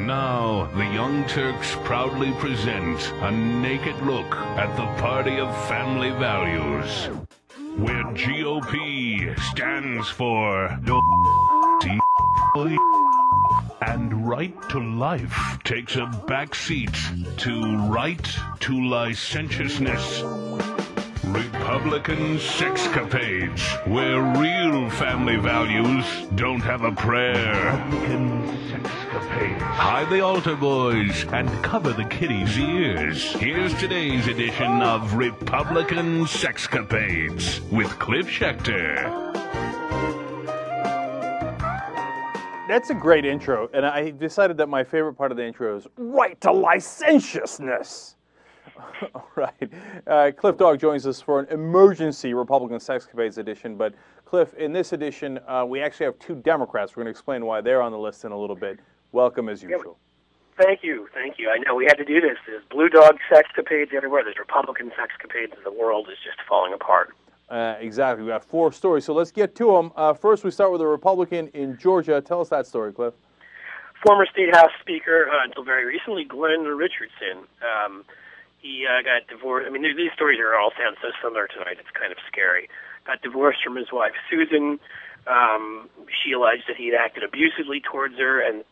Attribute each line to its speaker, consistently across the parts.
Speaker 1: Now, the Young Turks proudly present a naked look at the party of family values, where GOP stands for no and right to life takes a backseat to right to licentiousness. Republican Sexcapades, where real family values don't have a prayer. Republican Sexcapades. Hide the altar, boys, and cover the kiddies' ears. Here's today's edition of Republican Sexcapades with Cliff Schecter.
Speaker 2: That's a great intro, and I decided that my favorite part of the intro is right to licentiousness. All right. Cliff Dog joins us for an emergency Republican Sexcapades edition. But, Cliff, in this edition, we actually have two Democrats. We're going to explain why they're on the list in a little bit. Welcome, as usual.
Speaker 3: Thank you. Thank you. I know we had to do this. There's Blue Dog Sexcapades everywhere. There's Republican Sexcapades, and the world is just falling apart.
Speaker 2: Exactly. We got four stories, so let's get to them. First, we start with a Republican in Georgia. Tell us that story, Cliff.
Speaker 3: Former State House Speaker, until very recently, Glenn Richardson. He got divorced. I mean, these stories all sound so similar tonight. It's kind of scary. Got divorced from his wife, Susan. She alleged that he had acted abusively towards her, and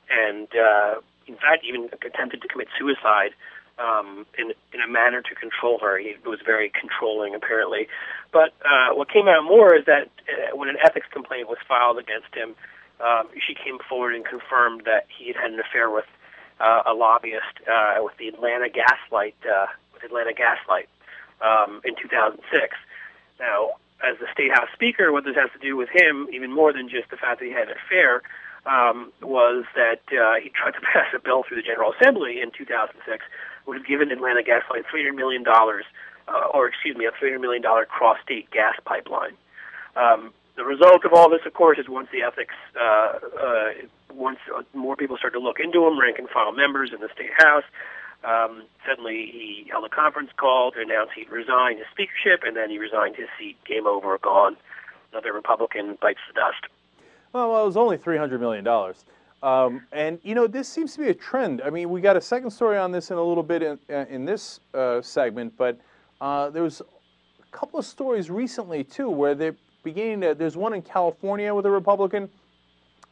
Speaker 3: in fact, even attempted to commit suicide in a manner to control her. He was very controlling, apparently. But what came out more is that when an ethics complaint was filed against him, she came forward and confirmed that he had an affair with a lobbyist with the Atlanta Gaslight in 2006. Now, as the State House Speaker, what this has to do with him, even more than just the fact that he had an affair, was that he tried to pass a bill through the General Assembly in 2006, would have given Atlanta Gaslight $300 million, a $300 million cross-state gas pipeline. The result of all this, of course, is once more people start to look into him, rank and file members in the State House, suddenly he held a conference call to announce he'd resigned his speakership, and then he resigned his seat. Game over, gone. Another Republican bites the dust.
Speaker 2: Well, it was only $300 million. And, you know, this seems to be a trend. I mean, we got a second story on this in a little bit in this segment, but there was a couple of stories recently, too, where they're beginning to, there's one in California with a Republican.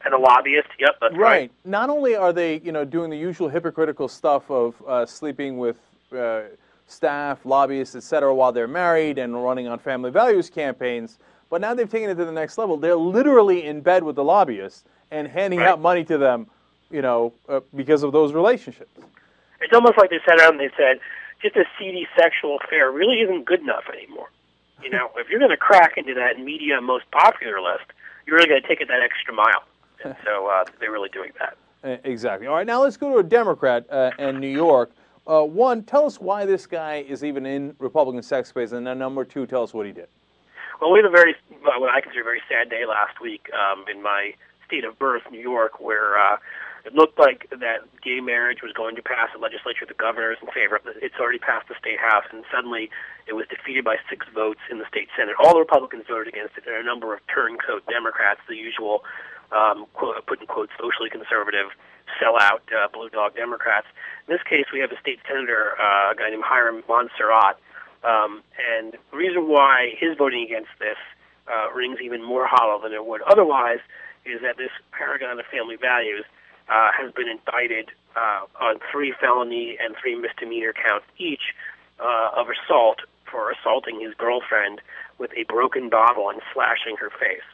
Speaker 3: And a lobbyist, yep, that's right.
Speaker 2: Not only are they, you know, doing the usual hypocritical stuff of sleeping with staff, lobbyists, etc., while they're married and running on family values campaigns, but now they've taken it to the next level. They're literally in bed with the lobbyists and handing out money to them, you know, because of those relationships. It's
Speaker 3: almost like they sat around and they said, just a seedy sexual affair really isn't good enough anymore. You know, if you're going to crack into that media most popular list, you're really going to take it that extra mile. And so they're really doing that.
Speaker 2: Exactly. All right, now let's go to a Democrat in New York. One, tell us why this guy is even in Republican Sexcapades, and then number two, tell us what he did.
Speaker 3: Well, we had what I consider a very sad day last week in my state of birth, New York, where it looked like that gay marriage was going to pass the legislature. The governor is in favor of it. It's already passed the State House, and suddenly it was defeated by 6 votes in the state Senate. All the Republicans voted against it. There are a number of turncoat Democrats, the usual, put in quotes, socially conservative, sellout Blue Dog Democrats. In this case, we have a state senator, a guy named Hiram Montserrat, and the reason why his voting against this rings even more hollow than it would otherwise is that this paragon of family values has been indicted on 3 felony and 3 misdemeanor counts each of assault for assaulting his girlfriend with a broken bottle and slashing her face.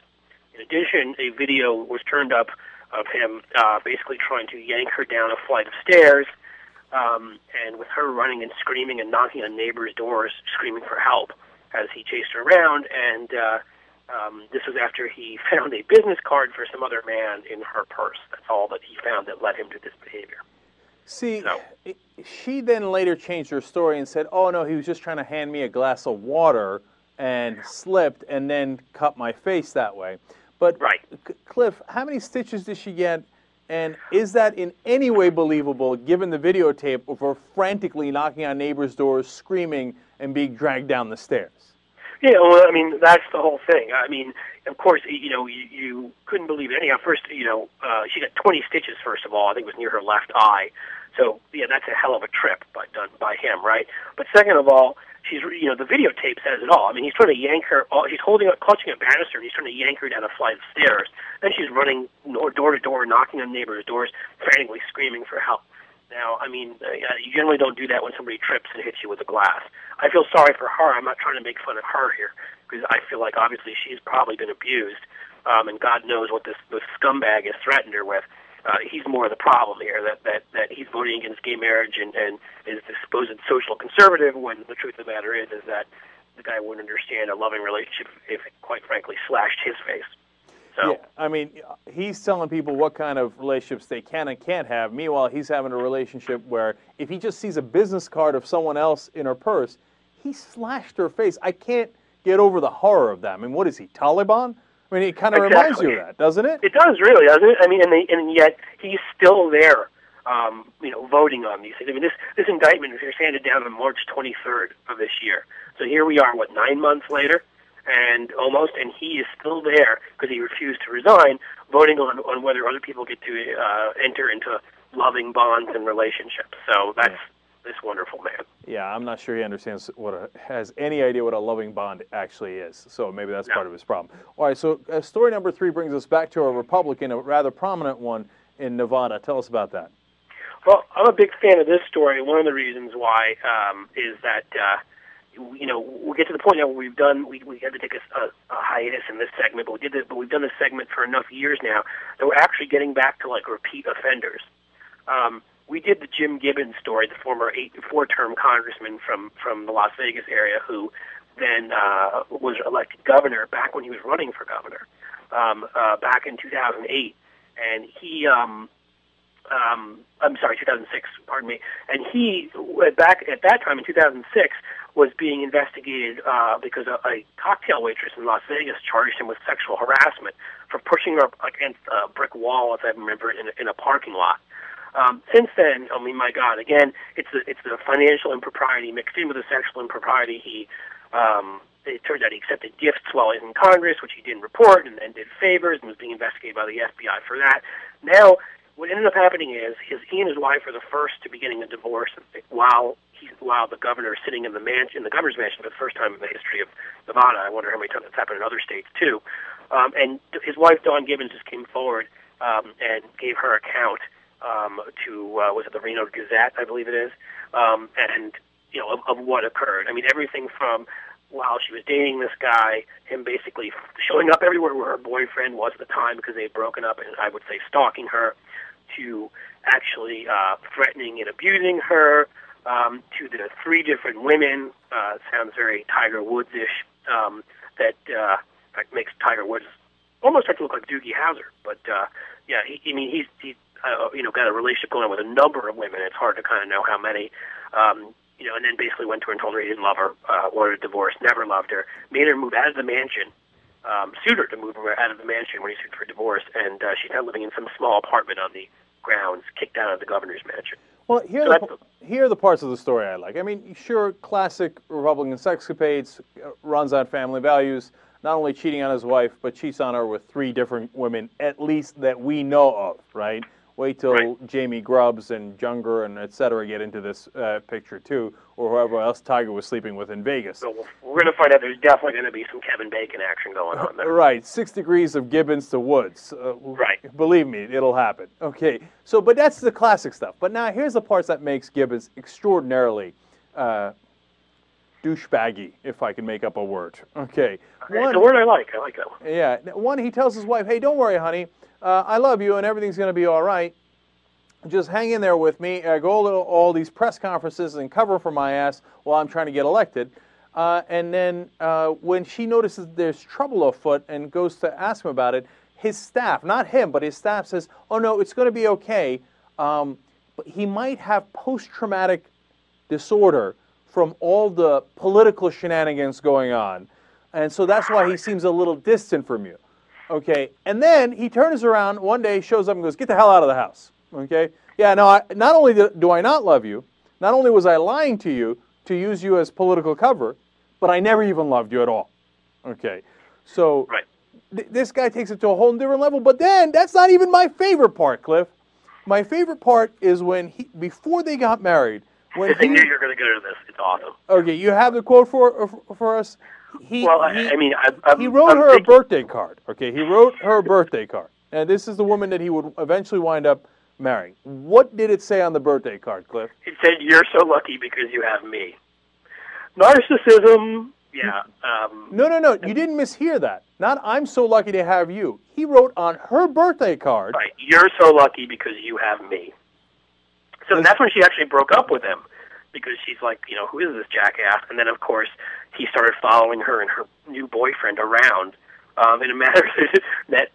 Speaker 3: In addition, a video was turned up of him basically trying to yank her down a flight of stairs, and with her running and screaming and knocking on neighbors' doors, screaming for help as he chased her around. And this was after he found a business card for some other man in her purse. That's all that he found that led him to this behavior.
Speaker 2: See, she then later changed her story and said, oh, no, he was just trying to hand me a glass of water and slipped and then cut my face that way. But, Cliff, how many stitches did she get? And is that in any way believable, given the videotape of her frantically knocking on neighbors' doors, screaming, and being dragged down the stairs?
Speaker 3: Yeah, well, I mean, that's the whole thing. I mean, of course, you couldn't believe it. Anyhow, first, she got 20 stitches, first of all. I think it was near her left eye. So, yeah, that's a hell of a trip done by him, right? But second of all, the videotape says it all. I mean, he's trying to yank her, she's clutching a banister, and he's trying to yank her down a flight of stairs. Then she's running door to door, knocking on neighbors' doors, frantically screaming for help. Now, I mean, you generally don't do that when somebody trips and hits you with a glass. I feel sorry for her. I'm not trying to make fun of her here, because I feel like obviously she's probably been abused, and God knows what this scumbag has threatened her with. He's more the problem here, that he's voting against gay marriage and is the supposed social conservative, when the truth of the matter is that the guy wouldn't understand a loving relationship if it, quite frankly, slashed his face. So.
Speaker 2: Yeah, I mean, he's telling people what kind of relationships they can and can't have. Meanwhile, he's having a relationship where if he just sees a business card of someone else in her purse, he slashed her face. I can't get over the horror of that. I mean, what is he, Taliban? I mean, it kind of reminds you of that, doesn't it?
Speaker 3: It does, really, doesn't it? I mean, and yet he's still there, voting on these things. I mean, this indictment was handed down on March 23rd of this year. So here we are, 9 months later? And he is still there because he refused to resign, voting on whether other people get to enter into loving bonds and relationships. So that's this wonderful man.
Speaker 2: Yeah, I'm not sure he understands has any idea what a loving bond actually is. So maybe that's part of his problem. All right, so story number 3 brings us back to a Republican, a rather prominent one in Nevada. Tell us about that.
Speaker 3: Well, I'm a big fan of this story. One of the reasons why is that we get to the point now where we had to take a hiatus in this segment, but we've done this segment for enough years now that we're actually getting back to repeat offenders. We did the Jim Gibbons story, the former 4-term congressman from the Las Vegas area who then was elected governor back when he was running for governor back in 2008, and he. I'm sorry, 2006, pardon me. And he, back at that time in 2006, was being investigated because a cocktail waitress in Las Vegas charged him with sexual harassment for pushing her up against a brick wall, as I remember, in a parking lot. Since then, I mean, my God, again, it's the financial impropriety mixed in with the sexual impropriety. It turns out he accepted gifts while he was in Congress, which he didn't report, and then did favors and was being investigated by the FBI for that. Now, what ended up happening is he and his wife are the first to be getting a divorce while the governor is sitting in the governor's mansion for the first time in the history of Nevada. I wonder how many times it's happened in other states too. And his wife, Dawn Gibbons, just came forward and gave her account to was it the Reno Gazette, I believe it is, and of what occurred. I mean, everything from while she was dating this guy, him basically showing up everywhere where her boyfriend was at the time because they had broken up, and I would say stalking her, to actually threatening and abusing her, to the 3 different women. Sounds very Tiger Woods-ish. That in fact makes Tiger Woods almost start to look like Doogie Howser. But he's got a relationship going on with a number of women. It's hard to kind of know how many. And then basically went to her and told her he didn't love her, wanted a divorce, never loved her, made her move out of the mansion, sued her to move her out of the mansion when he sued for divorce, and she's now living in some small apartment on the grounds, kicked out of the governor's mansion.
Speaker 2: Well, here are the parts of the story I like. I mean, sure, classic Republican sexcapades, runs on family values, not only cheating on his wife, but cheats on her with 3 different women, at least that we know of, right? Wait till Jamie Grubbs and Junger and et cetera get into this picture too, or whoever else Tiger was sleeping with in Vegas.
Speaker 3: So we're going to find out there's definitely going to be some Kevin Bacon action going on there.
Speaker 2: Right, 6 degrees of Gibbons to Woods.
Speaker 3: Right.
Speaker 2: Believe me, it'll happen. Okay, so but that's the classic stuff. But now here's the parts that makes Gibbons extraordinarily douchebaggy, if I can make up a word. Okay.
Speaker 3: It's a word I like. I like that one.
Speaker 2: Yeah. One, he tells his wife, hey, don't worry, honey. I love you, and everything's going to be all right. Just hang in there with me. Go to all these press conferences and cover for my ass while I'm trying to get elected. And then when she notices there's trouble afoot and goes to ask him about it, his staff, not him, but his staff says, oh, no, it's going to be okay. But he might have post-traumatic disorder from all the political shenanigans going on. And so that's why he seems a little distant from you. Okay, and then he turns around one day, shows up and goes, get the hell out of the house. Okay, yeah, no, not only do I not love you, not only was I lying to you to use you as political cover, but I never even loved you at all. Okay, so
Speaker 3: Right.
Speaker 2: This guy takes it to a whole different level. But then that's not even my favorite part, Cliff. My favorite part is when before they got married. When
Speaker 3: I knew you were going to go to this. It's awesome.
Speaker 2: Okay, you have the quote for us. He wrote her a birthday card. Okay, he wrote her a birthday card, and this is the woman that he would eventually wind up marrying. What did it say on the birthday card, Cliff?
Speaker 3: It said, "You're so lucky because you have me." Narcissism. Yeah.
Speaker 2: No. You didn't mishear that. Not "I'm so lucky to have you." He wrote on her birthday card.
Speaker 3: Right. You're so lucky because you have me. So that's when she actually broke up with him, because she's like, who is this jackass? And then, of course, he started following her and her new boyfriend around in a manner that,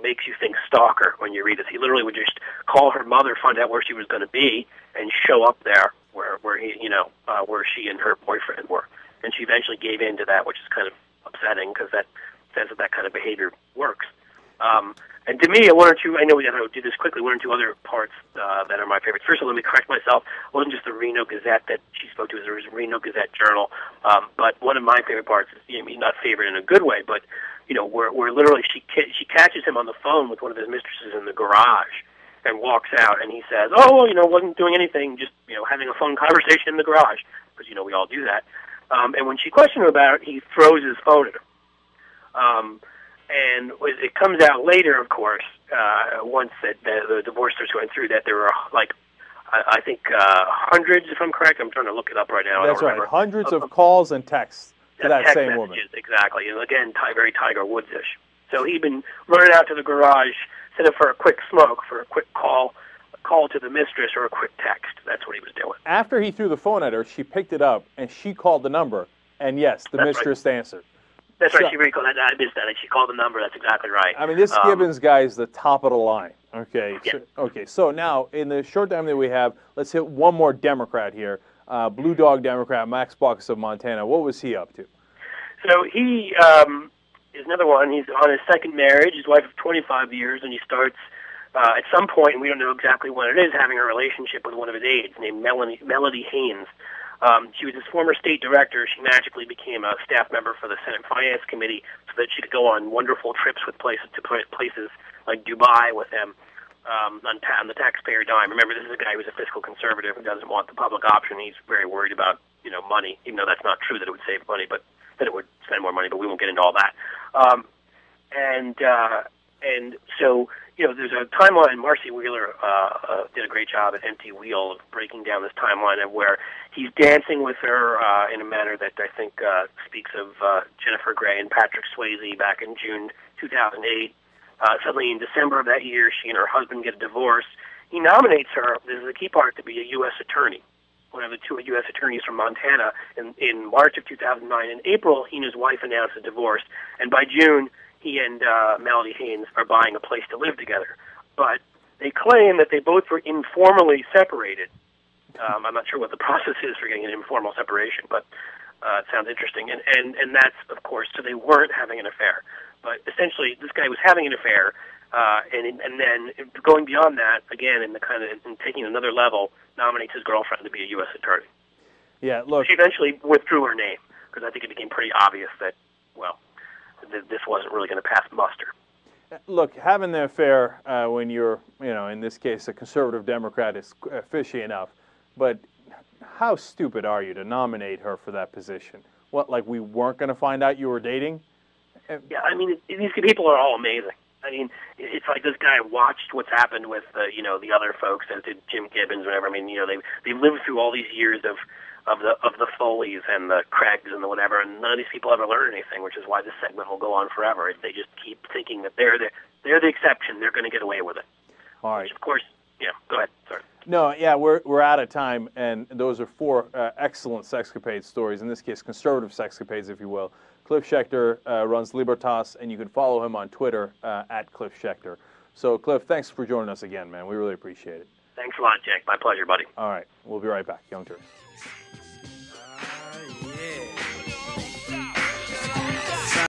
Speaker 3: makes you think stalker when you read this. He literally would just call her mother, find out where she was going to be, and show up there where she and her boyfriend were. And she eventually gave in to that, which is kind of upsetting because that says that kind of behavior works. And to me, I know we have to do this quickly, one or two other parts that are my favorites. First of all, let me correct myself. It wasn't just the Reno Gazette that she spoke to, it was the Reno Gazette Journal. But one of my favorite parts is, not favorite in a good way, but, where literally she catches him on the phone with one of his mistresses in the garage and walks out, and he says, wasn't doing anything, just, having a phone conversation in the garage, because, we all do that. And when she questioned him about it, he throws his phone at her. And it comes out later, of course, once that the divorce starts going through, that there were, I think, hundreds, if I'm correct. I'm trying to look it up right now.
Speaker 2: That's right. Hundreds of calls and texts to that
Speaker 3: text
Speaker 2: same woman.
Speaker 3: Exactly. And again, very Tiger Woods-ish. So he'd been running out to the garage, set up for a quick smoke, for a quick call to the mistress, or a quick text. That's what he was doing.
Speaker 2: After he threw the phone at her, she picked it up, and she called the number. And yes, the mistress answered.
Speaker 3: That's right. She recalled that. I missed that. She called the number. That's exactly right.
Speaker 2: I mean, this Gibbons guy is the top of the line. Okay.
Speaker 3: Yeah.
Speaker 2: So now, in the short time that we have, let's hit one more Democrat here. Blue Dog Democrat, Max Baucus of Montana. What was he up to?
Speaker 3: So he is another one. He's on his second marriage. His wife of 25 years, and he starts at some point, and we don't know exactly when it is, having a relationship with one of his aides named Melody Haynes. She was his former state director. She magically became a staff member for the Senate Finance Committee so that she could go on wonderful trips with places like Dubai with him on the taxpayer dime. Remember, this is a guy who's a fiscal conservative who doesn't want the public option. He's very worried about money, even though that's not true that it would save money, but that it would spend more money. But we won't get into all that. And so, there's a timeline. Marcy Wheeler did a great job at Empty Wheel of breaking down this timeline of where he's dancing with her in a manner that I think speaks of Jennifer Grey and Patrick Swayze back in June 2008. Suddenly in December of that year, she and her husband get a divorce. He nominates her, this is the key part, to be a U.S. attorney, one of the two U.S. attorneys from Montana in March of 2009. In April, he and his wife announced a divorce, and by June, he and Melody Haynes are buying a place to live together. But they claim that they both were informally separated. I'm not sure what the process is for getting an informal separation, but it sounds interesting. And that's, of course, so they weren't having an affair. But essentially, this guy was having an affair, and then going beyond that, again, in taking another level, nominates his girlfriend to be a U.S. attorney.
Speaker 2: Yeah, look.
Speaker 3: She eventually withdrew her name, because I think it became pretty obvious that, this wasn't really going to pass muster.
Speaker 2: Look, having the affair when you're, in this case, a conservative Democrat is fishy enough. But how stupid are you to nominate her for that position? What, like we weren't going to find out you were dating?
Speaker 3: Yeah, I mean, these people are all amazing. I mean, it's like this guy watched what's happened with, the other folks, as did Jim Gibbons, whatever. I mean, they lived through all these years of the Foleys and the Craigs and the whatever, and none of these people ever learn anything, which is why this segment will go on forever. They just keep thinking that they're the exception. They're going to get away with it.
Speaker 2: All right.
Speaker 3: Which, of course, yeah. Go ahead. Sorry.
Speaker 2: No, yeah, we're out of time, and those are four excellent Sexcapades stories. In this case, conservative Sexcapades, if you will. Cliff Schecter runs Libertas, and you can follow him on Twitter at Cliff Schecter. So, Cliff, thanks for joining us again, man. We really appreciate it.
Speaker 3: Thanks a lot, Jack. My pleasure, buddy.
Speaker 2: All right. We'll be right back. Young Turks.